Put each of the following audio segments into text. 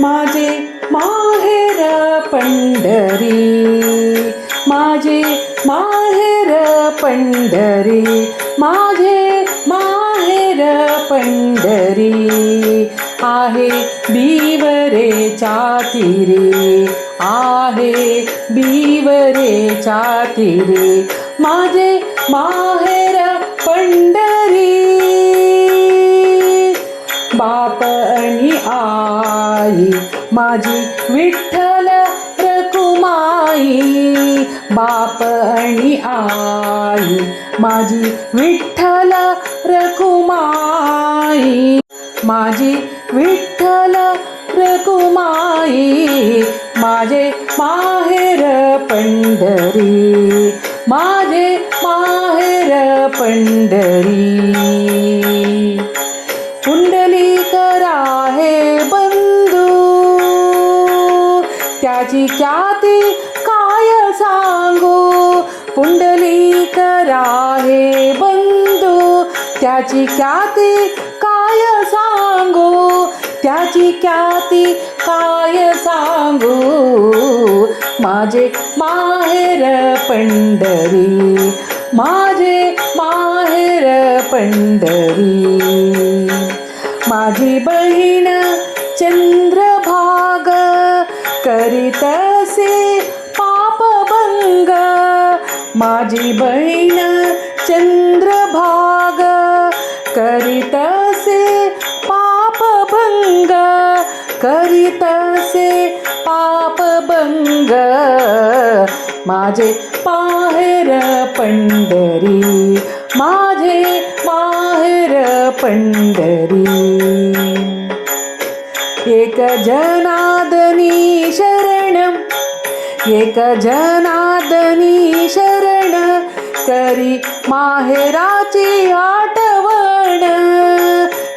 माझे माहेर पंढरी, माझे माहेर पंढरी, माझे माहेर पंढरी. आहे बिवरेच्या तीरी, आहे बिवरेच्या तीरी, माझे माहेर पंढरी. बाप आणि आई माझी विठ्ठल रखुमाई, बाप आणि आई माझी विठ्ठल रखुमाई, माझी विठ्ठल रखुमाई. माझे माहेर पंढरी, माझे माहेर पंढरी. पुंडलिक आहे बंधू, त्याची ख्याती काय सांगू. पुंडलिक आहे बंधू, त्याची ख्याती काय सांगू, त्याची ख्याती काय सांगू. माझे माहेर पंढरी, माझे माहेर पंढरी. माझी बहीण चंद्रभाग करीतसे पापभंग, माझी बहीण चंद्रभाग करीतसे पापभंग, करीतसे पापभंग. माझे माहेर पंढरी, माझे माहेर पंढरी. एक जनार्दनी शरण, एक जनार्दनी शरण, करी माहेराची आठवण,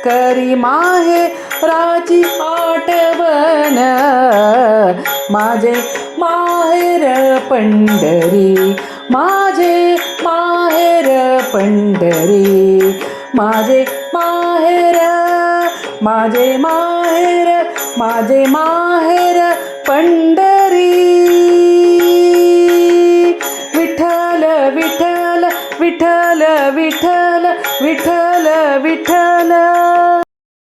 करी माहेराची आठवण. माझे माहेर पंढरी, माझे माहेर पंढरी. माझे माहेर, माझे माहेर, माझे माहेर